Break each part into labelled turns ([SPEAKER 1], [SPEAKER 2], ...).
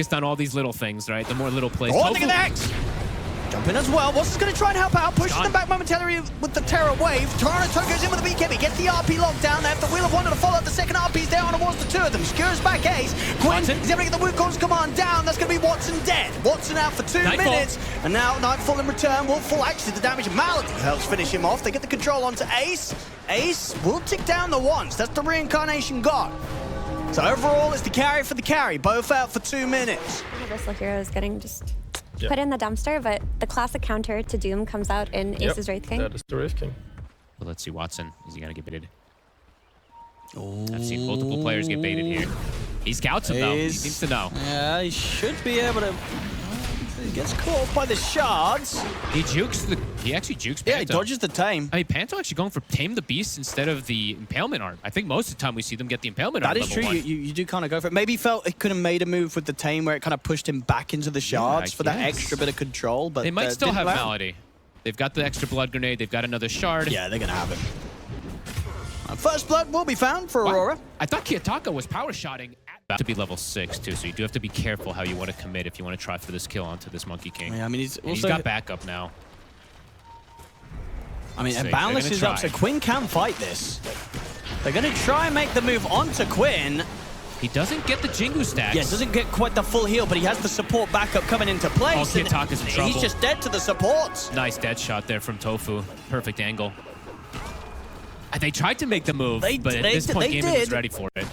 [SPEAKER 1] focused on all these little things, right? The more little plays.
[SPEAKER 2] Oh, look at that! Jump in as well. Watson's going to try and help out. Pushes them back momentarily with the Terror Wave. Toronto goes in with the BKB. Gets the RP locked down. They have the Wheel of Wonder to follow up. The second RP's down towards the two of them. Skewers back Ace. Quinn is able to get the Wukong's command down. That's going to be Watson dead. Watson out for 2 minutes. And now Nightfall in return will fall. Actually, the damage of Malady helps finish him off. They get the control onto Ace. Ace will tick down the ones. That's the reincarnation god. So overall, it's the carry for the carry. Both out for 2 minutes.
[SPEAKER 3] Universal Hero is getting just put in the dumpster, but the classic counter to Doom comes out in Ace's Wraith King.
[SPEAKER 4] That is the Wraith King.
[SPEAKER 1] Well, let's see, Watson. Is he going to get baited? I've seen multiple players get baited here. He scouts him, though. He seems to know.
[SPEAKER 2] Yeah, he should be able to... He gets caught by the shards.
[SPEAKER 1] He jukes the... He actually jukes Panto.
[SPEAKER 2] Yeah, he dodges the tame.
[SPEAKER 1] I mean, Panto actually going for Tame the Beast instead of the Impalement art. I think most of the time we see them get the Impalement art.
[SPEAKER 2] That is true. You do kind of go for it. Maybe he felt he could have made a move with the tame where it kind of pushed him back into the shards for that extra bit of control. But
[SPEAKER 1] they might still have Malady. They've got the extra blood grenade. They've got another shard.
[SPEAKER 2] Yeah, they're going to have him. First blood will be found for Aurora.
[SPEAKER 1] I thought Kiyotaka was power shotting to be level 6 too, so you do have to be careful how you want to commit if you want to try for this kill onto this Monkey King.
[SPEAKER 2] Yeah, I mean,
[SPEAKER 1] he's got backup now.
[SPEAKER 2] I mean, and Boundless is up, so Quinn can fight this. They're going to try and make the move onto Quinn.
[SPEAKER 1] He doesn't get the Jingu stacks.
[SPEAKER 2] Yeah, doesn't get quite the full heal, but he has the support backup coming into place.
[SPEAKER 1] Oh, Kiyotaka's in trouble.
[SPEAKER 2] He's just dead to the supports.
[SPEAKER 1] Nice dead shot there from Tofu. Perfect angle. They tried to make the move, but at this point, Gaimin was ready for it.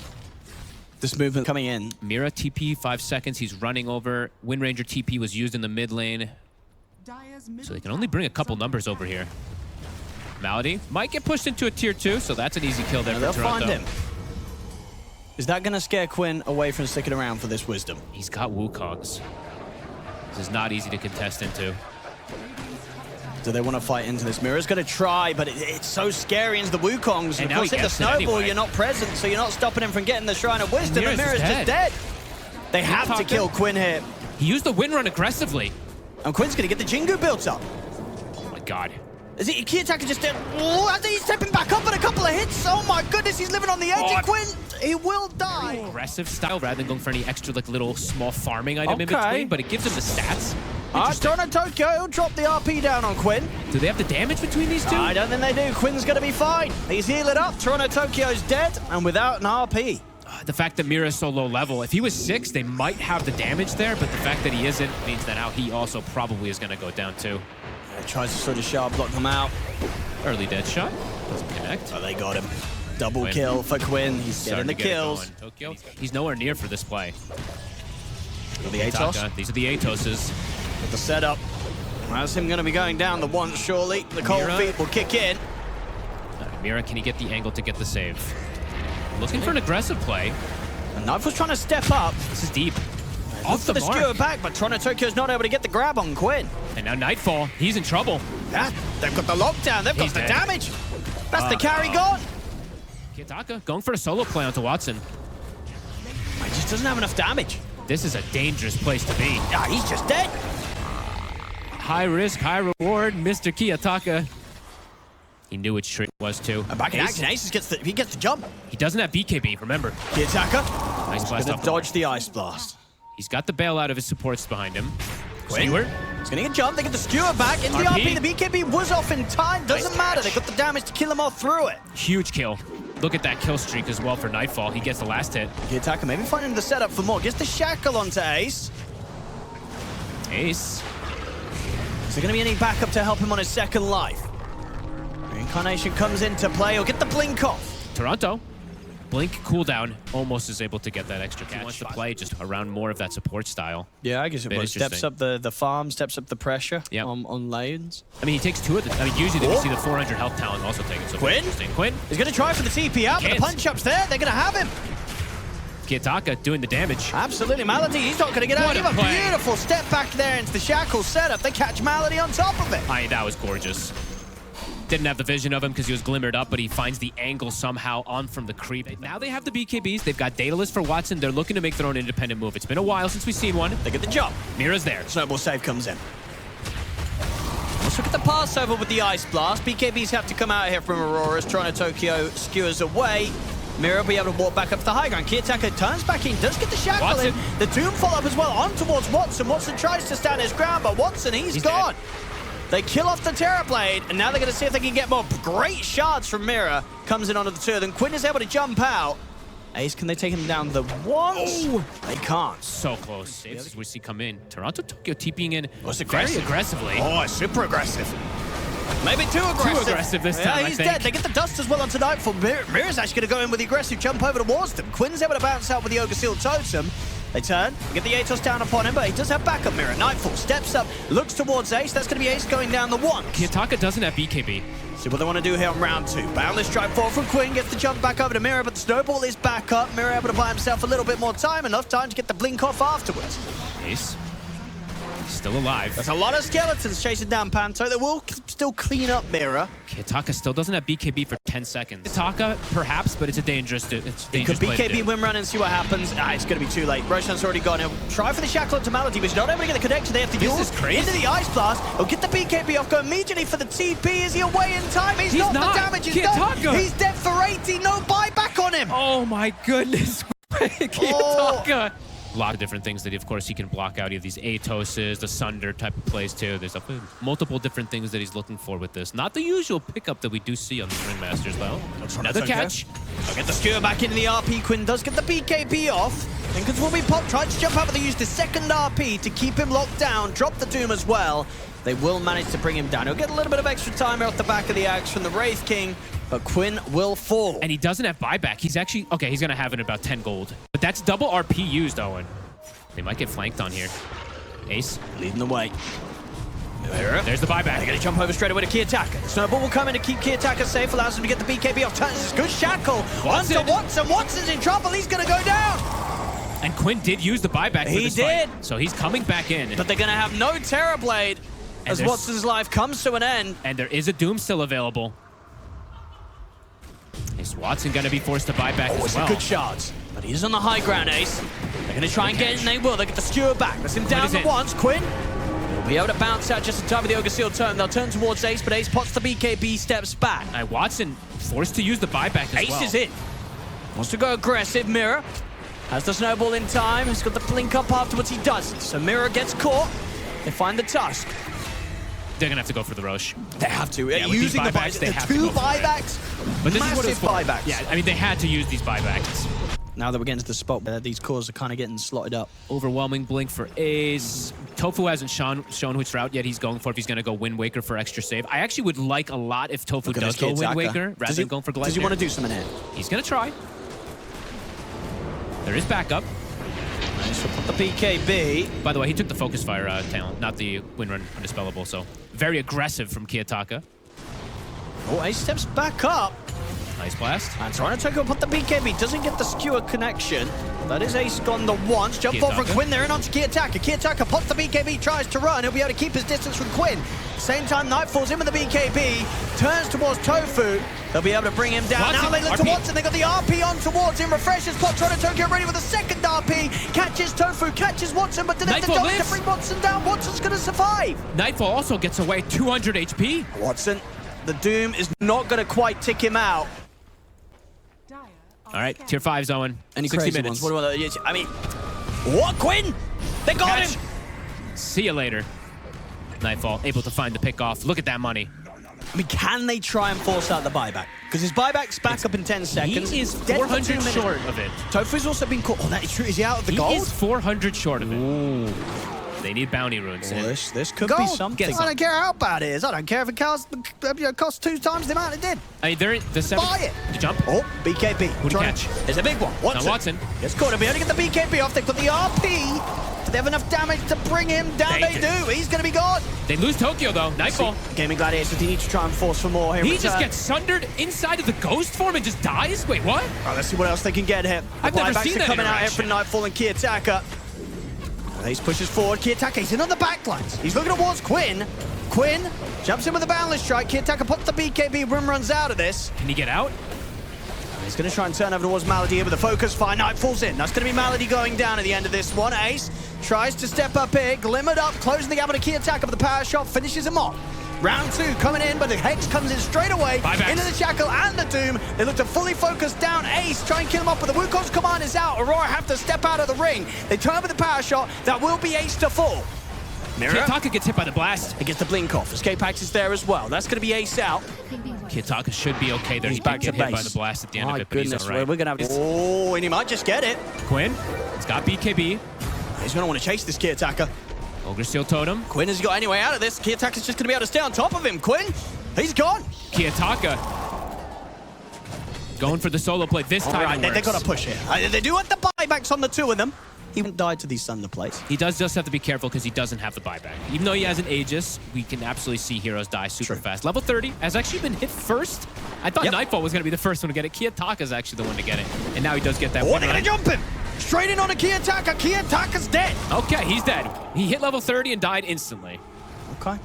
[SPEAKER 2] This movement coming in.
[SPEAKER 1] Mira TP 5 seconds. He's running over. Wind Ranger TP was used in the mid lane. So they can only bring a couple numbers over here. Malady might get pushed into a tier 2, so that's an easy kill there for Toronto.
[SPEAKER 2] Find him. Is that going to scare Quinn away from sticking around for this Wisdom?
[SPEAKER 1] He's got Wukongs. This is not easy to contest into.
[SPEAKER 2] Do they want to fight into this? Mira's going to try, but it's so scary into the Wukongs. And of course, in the snowball, you're not present, so you're not stopping him from getting the Shrine of Wisdom, and Mira's just dead. They have to kill Quinn here.
[SPEAKER 1] He used the wind run aggressively.
[SPEAKER 2] And Quinn's going to get the Jingu built up.
[SPEAKER 1] Oh my god.
[SPEAKER 2] Is it Kiyotaka just dead? Oh, I think he's stepping back up, and a couple of hits. Oh my goodness, he's living on the edge. And Quinn, he will die.
[SPEAKER 1] Very aggressive style rather than going for any extra little small farming item in between, but it gives him the stats.
[SPEAKER 2] Toronto Tokyo, he'll drop the RP down on Quinn.
[SPEAKER 1] Do they have the damage between these two?
[SPEAKER 2] I don't think they do. Quinn's going to be fine. He's healing up. Toronto Tokyo's dead and without an RP.
[SPEAKER 1] The fact that Mira is so low level, if he was 6, they might have the damage there, but the fact that he isn't means that now he also probably is going to go down too.
[SPEAKER 2] Tries to sort of sharp block them out.
[SPEAKER 1] Early dead shot. Doesn't connect.
[SPEAKER 2] Oh, they got him. Double kill for Quinn. He's getting the kills.
[SPEAKER 1] Tokyo. He's nowhere near for this play.
[SPEAKER 2] The Atos.
[SPEAKER 1] These are the Atoses.
[SPEAKER 2] With the setup. That's him going to be going down the one, surely. The cold feet will kick in.
[SPEAKER 1] Mira, can he get the angle to get the save? Looking for an aggressive play.
[SPEAKER 2] And Knife was trying to step up.
[SPEAKER 1] This is deep.
[SPEAKER 2] Off the skewer back, but Toronto Tokyo's not able to get the grab on Quinn.
[SPEAKER 1] And now Nightfall, he's in trouble.
[SPEAKER 2] They've got the lockdown, they've got the damage. That's the carry gone.
[SPEAKER 1] Kiyotaka going for a solo play onto Watson.
[SPEAKER 2] He just doesn't have enough damage.
[SPEAKER 1] This is a dangerous place to be.
[SPEAKER 2] Yeah, he's just dead.
[SPEAKER 1] High risk, high reward, Mr. Kiyotaka. He knew which trick it was too.
[SPEAKER 2] Back in action, Ace gets the jump.
[SPEAKER 1] He doesn't have BKB, remember.
[SPEAKER 2] Kiyotaka.
[SPEAKER 1] Nice blast off
[SPEAKER 2] dodge the Ice Blast.
[SPEAKER 1] He's got the bailout of his supports behind him.
[SPEAKER 2] Skewer. He's going to get jumped. They get the skewer back into the RP. The BKB was off in time. Doesn't matter. They got the damage to kill him all through it.
[SPEAKER 1] Huge kill. Look at that kill streak as well for Nightfall. He gets the last hit.
[SPEAKER 2] Kiyotaka maybe finding the setup for more. Gets the shackle onto Ace.
[SPEAKER 1] Ace.
[SPEAKER 2] Is there going to be any backup to help him on his second life? Reincarnation comes into play. He'll get the blink off.
[SPEAKER 1] Toronto. Blink cooldown almost is able to get that extra catch. He wants to play just around more of that support style.
[SPEAKER 2] Yeah, I guess it was. Steps up the farm, steps up the pressure on lanes.
[SPEAKER 1] I mean, he takes 2 of the... I mean, usually they see the 400 health talent also taken. So
[SPEAKER 2] Quinn?
[SPEAKER 1] Quinn?
[SPEAKER 2] He's going to try for the TP out, but the punch-up's there. They're going to have him.
[SPEAKER 1] Kiyotaka doing the damage.
[SPEAKER 2] Absolutely. Malady, he's not going to get out. Give a beautiful step back there into the shackle setup. They catch Malady on top of it.
[SPEAKER 1] I mean, that was gorgeous. Didn't have the vision of him because he was glimmered up, but he finds the angle somehow on from the creep. Now they have the BKBs. They've got Daedalus for Watson. They're looking to make their own independent move. It's been a while since we've seen one.
[SPEAKER 2] They get the jump.
[SPEAKER 1] Mira's there.
[SPEAKER 2] Snowball save comes in. Let's look at the pass over with the Ice Blast. BKBs have to come out here from Aurora as Toronto Tokyo skewers away. Mira will be able to walk back up to the high ground. Kiyotaka turns back in, does get the shackle in. The Doom follow up as well on towards Watson. Watson tries to stand his ground, but Watson, he's gone.
[SPEAKER 1] Dead.
[SPEAKER 2] They kill off the Terror Blade, and now they're going to see if they can get more. Great shards from Mira. Comes in onto the two of them. Quinn is able to jump out. Ace, can they take him down the once? Oh. They can't.
[SPEAKER 1] So close. Saves as we see come in. Toronto Tokyo TPing in
[SPEAKER 2] very
[SPEAKER 1] aggressively.
[SPEAKER 2] Oh, super aggressive. Maybe too aggressive.
[SPEAKER 1] Too aggressive this time,
[SPEAKER 2] he's dead. They get the dust as well onto Nightfall. Mira's actually going to go in with the aggressive jump over towards them. Quinn's able to bounce out with the Ogre Seal Totem. They turn, get the Atos down upon him, but he does have backup. Mira. Nightfall steps up, looks towards Ace. That's going to be Ace going down the one.
[SPEAKER 1] Kiyotaka doesn't have BKB.
[SPEAKER 2] See what they want to do here on round two. Boundless strike forward from Quinn, gets the jump back over to Mira, but the snowball is back up. Mira able to buy himself a little bit more time, enough time to get the blink off afterwards.
[SPEAKER 1] Ace still alive.
[SPEAKER 2] There's a lot of skeletons chasing down Panto. They will still clean up Mira.
[SPEAKER 1] Kiyotaka still doesn't have BKB for 10 seconds. Kiyotaka, perhaps, but it's a dangerous
[SPEAKER 2] Could BKB win run and see what happens. It's going to be too late. Roshan's already gone. He'll try for the shackle up to Malady, but he's not able to get the connection. They have to use into the Ice Blast. He'll get the BKB off, go immediately for the TP. Is he away in time? He's not. The damage is done. He's dead for 80. No buyback on him.
[SPEAKER 1] Oh my goodness. Kiyotaka. A lot of different things that, of course, he can block out. You have these Atoses, the Sunder type of plays, too. There's multiple different things that he's looking for with this. Not the usual pickup that we do see on the Ringmasters, though. Another catch.
[SPEAKER 2] I'll get the skewer back into the RP. Quinn does get the BKB off. Thinkers will be popped. Tried to jump out, but they used the second RP to keep him locked down. Drop the Doom as well. They will manage to bring him down. He'll get a little bit of extra time off the back of the axe from the Wraith King, but Quinn will fall.
[SPEAKER 1] And he doesn't have buyback. He's actually... Okay, he's going to have it about 10 gold. But that's double RP used, Owen. They might get flanked on here. Ace
[SPEAKER 2] leading the way.
[SPEAKER 1] There's the buyback.
[SPEAKER 2] They're going to jump over straight away to Kiyotaka. Snowball will come in to keep Kiyotaka safe, allows him to get the BKB off. Turns this good shackle. Onto Watson. Watson's in trouble. He's going to go down.
[SPEAKER 1] And Quinn did use the buyback for this fight. So he's coming back in.
[SPEAKER 2] But they're going to have no Terror Blade as Watson's life comes to an end.
[SPEAKER 1] And there is a Doom still available. Is Watson going to be forced to buy back as well?
[SPEAKER 2] It's a good shot. But he is on the high ground, Ace. They're going to try and get it, and they will. They get the skewer back. That's him down the once. Quinn will be able to bounce out just in time with the Ogre Seal turn. They'll turn towards Ace, but Ace pots the BKB, steps back.
[SPEAKER 1] And Watson forced to use the buyback as well.
[SPEAKER 2] Ace is in. Wants to go aggressive. Mira has the snowball in time. He's got the blink up afterwards. He doesn't. So Mira gets caught. They find the tusk.
[SPEAKER 1] They're going to have to go for the Roche.
[SPEAKER 2] They have to. Yeah, using the buybacks. They have two buybacks.
[SPEAKER 1] But this
[SPEAKER 2] massive
[SPEAKER 1] is what
[SPEAKER 2] buybacks.
[SPEAKER 1] Yeah, I mean, they had to use these buybacks.
[SPEAKER 2] Now that we're getting to the spot where these cores are kind of getting slotted up.
[SPEAKER 1] Overwhelming blink for Ace. Tofu hasn't shown which route yet he's going for, if he's going to go Wind Waker for extra save. I actually would like a lot if Tofu does go Wind Waker rather than going for Gladiator.
[SPEAKER 2] Does he want to do something here?
[SPEAKER 1] He's going to try. There is backup.
[SPEAKER 2] Nice, we'll put the BKB.
[SPEAKER 1] By the way, he took the Focus Fire talent, not the Wind Run Undispellable, so very aggressive from Kiyotaka.
[SPEAKER 2] Oh, Ace steps back up.
[SPEAKER 1] Nice blast.
[SPEAKER 2] And Toronto Tokyo put the BKB, doesn't get the skewer connection. That is Ace gone the once. Jump ball from Quinn there and onto Kiyotaka. Kiyotaka pops the BKB, tries to run. He'll be able to keep his distance from Quinn. Same time, Nightfall's in with the BKB, turns towards Tofu. They'll be able to bring him down.
[SPEAKER 1] Watson,
[SPEAKER 2] now they look to Watson. They got the RP on towards him. Refreshes spot. Toronto Tokyo ready with a second RP. Catches Tofu, catches Watson, but didn't have the dodge to bring Watson down. Watson's going to survive.
[SPEAKER 1] Nightfall also gets away 200 HP.
[SPEAKER 2] Watson, the Doom is not going to quite tick him out.
[SPEAKER 1] All right, tier 5's Owen.
[SPEAKER 2] Any
[SPEAKER 1] 60
[SPEAKER 2] crazy
[SPEAKER 1] minutes.
[SPEAKER 2] ones? What I mean, what, Quinn? They got him.
[SPEAKER 1] See you later. Nightfall able to find the pick off. Look at that money.
[SPEAKER 2] I mean, can they try and force out the buyback? Because his buyback's back up in 10 seconds.
[SPEAKER 1] He is 400 short of it.
[SPEAKER 2] Tofu's also been caught. Oh, that is true. Is he out of the gold?
[SPEAKER 1] He is 400 short of it. Ooh. They need bounty runes.
[SPEAKER 2] Well, this could be something. I don't care how bad it is. I don't care if it costs 2 times the amount it did.
[SPEAKER 1] I mean, they're the 7.
[SPEAKER 2] Buy it.
[SPEAKER 1] The jump.
[SPEAKER 2] Oh, BKB.
[SPEAKER 1] Who'd he catch?
[SPEAKER 2] There's a big one.
[SPEAKER 1] Watson.
[SPEAKER 2] Gets caught. He'll be able to get the BKB off. They've got the RP. Do they have enough damage to bring him down? They do. He's going to be gone.
[SPEAKER 1] They lose Tokyo, though. Nightfall.
[SPEAKER 2] Gaimin Gladiators, they need to try and force for more here.
[SPEAKER 1] He just gets sundered inside of the ghost form and just dies? Wait, what?
[SPEAKER 2] All right, let's see what else they can get here.
[SPEAKER 1] I've never seen that
[SPEAKER 2] coming out here from Nightfall and Kiyotaka. Ace pushes forward. Kiyotaka, he's in on the backlines. He's looking towards Quinn. Quinn jumps in with a boundless strike. Kiyotaka puts the BKB. Rim runs out of this.
[SPEAKER 1] Can he get out?
[SPEAKER 2] He's going to try and turn over towards Malady here with a focus fire. Nightfall's in. That's going to be Malady going down at the end of this one. Ace tries to step up here. Glimmered up, closing the gap on a Kiyotaka with the power shot. Finishes him off. Round 2 coming in, but the Hex comes in straight away
[SPEAKER 1] Buybacks.
[SPEAKER 2] into the Shackle and the Doom. They look to fully focus down Ace, try and kill him off, but the Wukong's command is out. Aurora have to step out of the ring. They turn with the power shot. That will be Ace to fall. Mirror.
[SPEAKER 1] Kiyotaka gets hit by the blast.
[SPEAKER 2] It gets the blink off. Escape Axe is there as well. That's going to be Ace out.
[SPEAKER 1] Kiyotaka should be okay there.
[SPEAKER 2] He's
[SPEAKER 1] He
[SPEAKER 2] back
[SPEAKER 1] did
[SPEAKER 2] to
[SPEAKER 1] get hit by
[SPEAKER 2] base.
[SPEAKER 1] the blast at the end
[SPEAKER 2] My
[SPEAKER 1] of it, but
[SPEAKER 2] goodness,
[SPEAKER 1] he's all right.
[SPEAKER 2] we're going to have... Oh, and he might just get it.
[SPEAKER 1] Quinn, it's got BKB.
[SPEAKER 2] He's going to want to chase this Kiyotaka.
[SPEAKER 1] Ogre Steel Totem.
[SPEAKER 2] Quinn has got any way out of this. Kiyotaka's just going to be able to stay on top of him. Quinn, he's gone.
[SPEAKER 1] Kiyotaka going for the solo play. This time
[SPEAKER 2] All right,
[SPEAKER 1] it
[SPEAKER 2] they've got
[SPEAKER 1] works.
[SPEAKER 2] to push here. They do want the buybacks on the two of them. He won't die to these Thunder plays.
[SPEAKER 1] He does just have to be careful because he doesn't have the buyback. Even though he has an Aegis, we can absolutely see heroes die super fast. Level 30 has actually been hit first. I thought Nightfall was going to be the first one to get it. Kiyotaka's actually the one to get it. And now he does get that
[SPEAKER 2] Oh,
[SPEAKER 1] one
[SPEAKER 2] they're going to jump him. Straight in on a Kiyotaka. Kiyotaka's dead.
[SPEAKER 1] Okay, he's dead. He hit level 30 and died instantly.
[SPEAKER 2] Okay.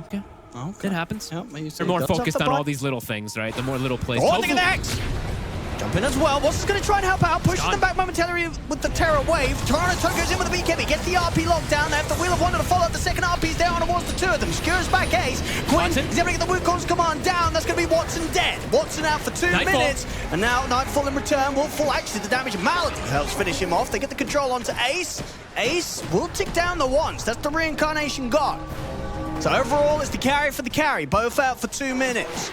[SPEAKER 1] Okay.
[SPEAKER 2] Okay.
[SPEAKER 1] It happens.
[SPEAKER 2] Yep,
[SPEAKER 1] They're more focused on all these little things, right? The more little plays.
[SPEAKER 2] Oh, look at the Hex. Jump in as well. Watson's going to try and help out. Pushes them back momentarily with the Terror Wave. Toronto goes in with the BKB. Gets the RP locked down. They have the Wheel of Wonder to follow up. The second RP's down towards the two of them. Skewers back Ace. Quinn is able to get the Wukong's command down. That's going to be Watson dead. Watson out for 2 minutes. And now Nightfall in return will fall. Actually, the damage of Malady helps finish him off. They get the control onto Ace. Ace will tick down the ones. That's the reincarnation god. So overall, it's the carry for the carry. Both out for 2 minutes.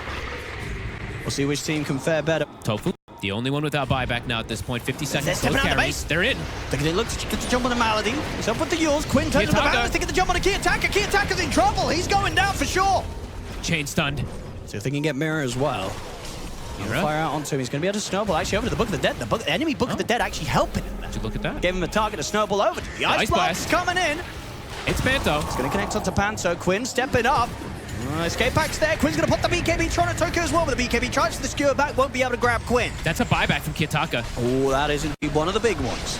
[SPEAKER 2] We'll see which team can fare better.
[SPEAKER 1] Tofu, the only one without buyback now at this point. 50 seconds.
[SPEAKER 2] They're stepping
[SPEAKER 1] Those
[SPEAKER 2] out the
[SPEAKER 1] carries,
[SPEAKER 2] base.
[SPEAKER 1] they're in.
[SPEAKER 2] They look to get the jump on the Malady. He's up with the Yules. Quinn turns to the balance. They get the jump on the Kiyotaka. Kiyotaka's in trouble. He's going down for sure.
[SPEAKER 1] Chain stunned.
[SPEAKER 2] So if they can get Mirror as well.
[SPEAKER 1] Mirror?
[SPEAKER 2] Fire out onto him. He's going to be able to snowball actually over to the Book of the Dead. The enemy Book of the Dead actually helping him there.
[SPEAKER 1] Did you look at that?
[SPEAKER 2] Gave him a target to snowball over to. The Ice Blast coming in.
[SPEAKER 1] It's Panto.
[SPEAKER 2] It's going to connect onto Panto. Quinn stepping up. Escape Axe there. Quinn's going to put the BKB. Toronto Tokyo as well with the BKB. Tries for the skewer back. Won't be able to grab Quinn.
[SPEAKER 1] That's a buyback from Kiyotaka.
[SPEAKER 2] Oh, that is indeed one of the big ones.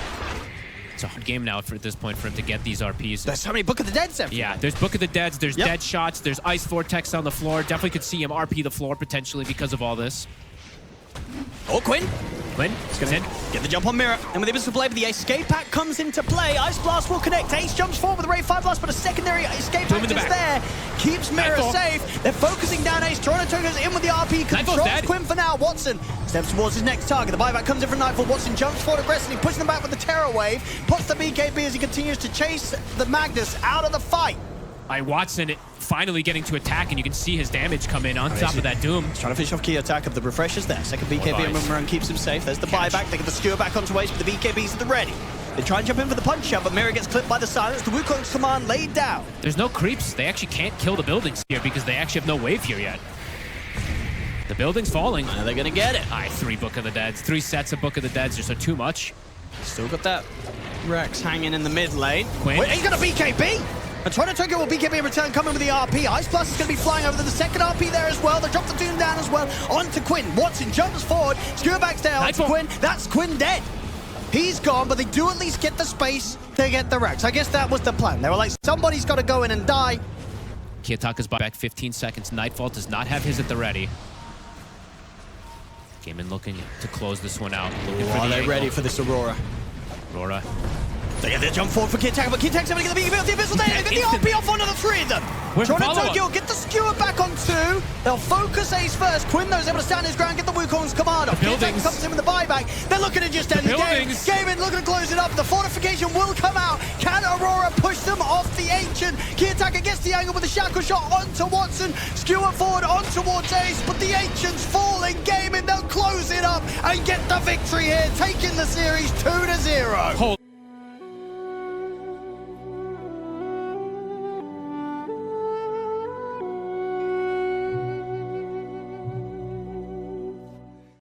[SPEAKER 1] It's a hard game now at this point for him to get these RPs.
[SPEAKER 2] There's so many Book of the Deads everywhere.
[SPEAKER 1] Yeah, there's Book of the Deads, there's Dead Shots, there's Ice Vortex on the floor. Definitely could see him RP the floor potentially because of all this.
[SPEAKER 2] Oh, Quinn.
[SPEAKER 1] Quinn,
[SPEAKER 2] He's in. Get the jump on Mirror. And with the Abyssal Blade, the Escape Pack comes into play. Ice Blast will connect. Ace jumps forward with the Ray 5 Blast, but a secondary Escape Pack is there. Keeps Mirror safe. They're focusing down Ace. Toronto goes in with the RP. Controls Quinn for now. Watson steps towards his next target. The buyback comes in from Nightfall. Watson jumps forward aggressively, pushing them back with the Terror Wave. Puts the BKB as he continues to chase the Magnus out of the fight.
[SPEAKER 1] Watson finally getting to attack, and you can see his damage come in on top of that Doom.
[SPEAKER 2] He's trying to finish off Kiyotaka of the refreshers there. Second BKB and Boomerang keeps him safe. There's the buyback. They get the skewer back onto Ace, but the BKB's at the ready. They try and jump in for the punch shot, but Mirror gets clipped by the silence. The Wukong's command laid down.
[SPEAKER 1] There's no creeps. They actually can't kill the buildings here because they actually have no wave here yet. The building's falling.
[SPEAKER 2] Are they going to get it?
[SPEAKER 1] 3 Book of the Deads. 3 sets of Book of the Deads. There's too much.
[SPEAKER 2] Still got that Rex hanging in the mid lane.
[SPEAKER 1] Quinn.
[SPEAKER 2] Wait, he's got a BKB! And Toronto Tokyo will BKB in return, coming with the RP. Ice Blast is going to be flying over to the second RP there as well. They drop the Doom down as well. Onto Quinn. Watson jumps forward. Skewer back down onto Quinn. That's Quinn dead. He's gone, but they do at least get the space to get the Rex. I guess that was the plan. They were like, somebody's got to go in and die.
[SPEAKER 1] Kiyotaka's buyback 15 seconds. Nightfall does not have his at the ready. Gaimin looking to close this one out.
[SPEAKER 2] Are they ready for this Aurora?
[SPEAKER 1] Aurora.
[SPEAKER 2] They jump forward for Kiyotaka, but Kiyotaka's able to get the BKB off the Abyssal Day. They get the RP off onto the 3 of them. Toronto Tokyo get the skewer back on 2. They'll focus Ace first. Quinn, though, is able to stand his ground, get the Wukong's command off. Kiyotaka comes in with the buyback. They're looking to just end the game. Gaimin looking to close it up. The fortification will come out. Can Aurora push them off the Ancient? Kiyotaka gets the angle with the shackle shot onto Watson. Skewer forward on towards Ace, but the Ancient's falling. Gaimin, they'll close it up and get the victory here, taking the series 2-0.